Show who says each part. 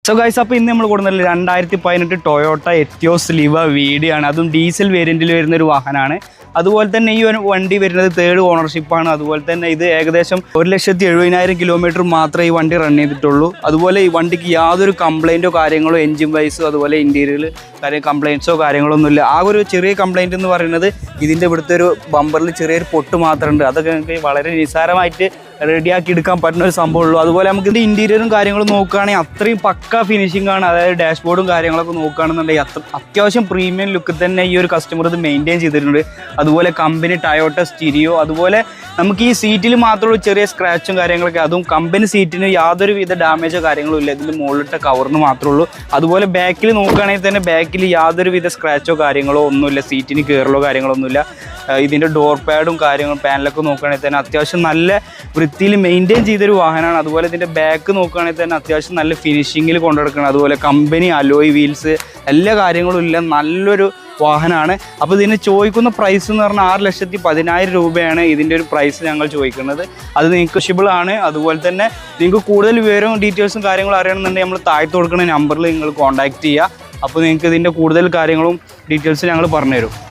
Speaker 1: So guys, അപ്പോൾ ഇന്ന് നമ്മൾ കൊടുക്കുന്നത് 2018 ടൊയോട്ട എത്തിയോസ് ലിവ വീഡിയോ ആണ്. അതും ഡീസൽ വേരിയൻറ്റിൽ വരുന്നൊരു വാഹനമാണ്. അതുപോലെ തന്നെ ഈ ഒരു വണ്ടി വരുന്നത് 3rd ഓണർഷിപ്പാണ്. അതുപോലെ തന്നെ ഇത് ഏകദേശം 1,70,000 കിലോമീറ്റർ മാത്രമേ ഈ വണ്ടി റൺ ചെയ്തിട്ടുള്ളൂ. അതുപോലെ ഈ വണ്ടിക്ക് യാതൊരു കംപ്ലൈൻറ്റോ കാര്യങ്ങളോ എൻജിൻ വൈസോ അതുപോലെ ഇൻറ്റീരിയറിൽ കംപ്ലൈൻറ്റ്സോ കാര്യങ്ങളൊന്നുമില്ല. ആ ഒരു ചെറിയ കംപ്ലൈൻറ്റ് എന്ന് പറയുന്നത് ഇതിൻ്റെ ഇവിടുത്തെ ഒരു ബമ്പറിൽ ചെറിയൊരു പൊട്ട് മാത്രമുണ്ട്. അതൊക്കെ നമുക്ക് വളരെ നിസ്സാരമായിട്ട് റെഡിയാക്കി എടുക്കാൻ പറ്റുന്ന ഒരു സംഭവമുള്ളൂ. അതുപോലെ നമുക്ക് ഇതിൻ്റെ ഇൻറ്റീരിയറും കാര്യങ്ങളും നോക്കുകയാണെങ്കിൽ അത്രയും പക്ക ഫിനിഷിംഗ് ആണ്. അതായത് ഡാഷ്ബോർഡും കാര്യങ്ങളൊക്കെ നോക്കുകയാണെന്നുണ്ടെങ്കിൽ അത്യാവശ്യം പ്രീമിയം ലുക്കിൽ തന്നെ ഈ ഒരു കസ്റ്റമർ ഇത് മെയിൻറ്റെയിൻ ചെയ്തിട്ടുണ്ട്. അതുപോലെ കമ്പനി ടയോട്ട സ്റ്റീരിയോ, അതുപോലെ നമുക്ക് ഈ സീറ്റിൽ മാത്രമുള്ള ചെറിയ സ്ക്രാച്ചും കാര്യങ്ങളൊക്കെ, അതും കമ്പനി സീറ്റിന് യാതൊരു വിധ ഡാമേജോ കാര്യങ്ങളോ ഇല്ല. ഇതിൻ്റെ മുകളിലിട്ട കവറിന് മാത്രമേ ഉള്ളൂ. അതുപോലെ ബാക്കിൽ നോക്കുകയാണെങ്കിൽ തന്നെ ബാക്കിൽ യാതൊരു വിധ സ്ക്രാച്ചോ കാര്യങ്ങളോ ഒന്നുമില്ല, സീറ്റിന് കയറലോ കാര്യങ്ങളോ ഒന്നുമില്ല. ഇതിൻ്റെ ഡോർ പാഡും കാര്യങ്ങളും പാനലൊക്കെ നോക്കുകയാണെങ്കിൽ തന്നെ അത്യാവശ്യം നല്ല വൃത്തിയിൽ മെയിൻറ്റെയിൻ ചെയ്തൊരു വാഹനമാണ്. അതുപോലെ ഇതിൻ്റെ ബാക്ക് നോക്കുകയാണെങ്കിൽ തന്നെ അത്യാവശ്യം നല്ല ഫിനിഷിങ്ങിൽ കൊണ്ടുനടക്കണം. അതുപോലെ കമ്പനി അലോയ് വീൽസ് എല്ലാ കാര്യങ്ങളും ഇല്ല, നല്ലൊരു വാഹനമാണ്. അപ്പോൾ ഇതിന് ചോദിക്കുന്ന പ്രൈസ് എന്ന് പറഞ്ഞാൽ 6,10,000 രൂപയാണ് ഇതിൻ്റെ ഒരു പ്രൈസ് ഞങ്ങൾ ചോദിക്കുന്നത്. അത് നെഗോഷ്യബിൾ ആണ്. അതുപോലെ തന്നെ നിങ്ങൾക്ക് കൂടുതൽ വിവരവും ഡീറ്റെയിൽസും കാര്യങ്ങളും അറിയണമെന്നുണ്ടെങ്കിൽ നമ്മൾ താഴത്ത് കൊടുക്കുന്ന നമ്പറിൽ നിങ്ങൾ കോൺടാക്റ്റ് ചെയ്യുക. അപ്പോൾ നിങ്ങൾക്ക് ഇതിൻ്റെ കൂടുതൽ കാര്യങ്ങളും ഡീറ്റെയിൽസ് ഞങ്ങൾ പറഞ്ഞുതരും.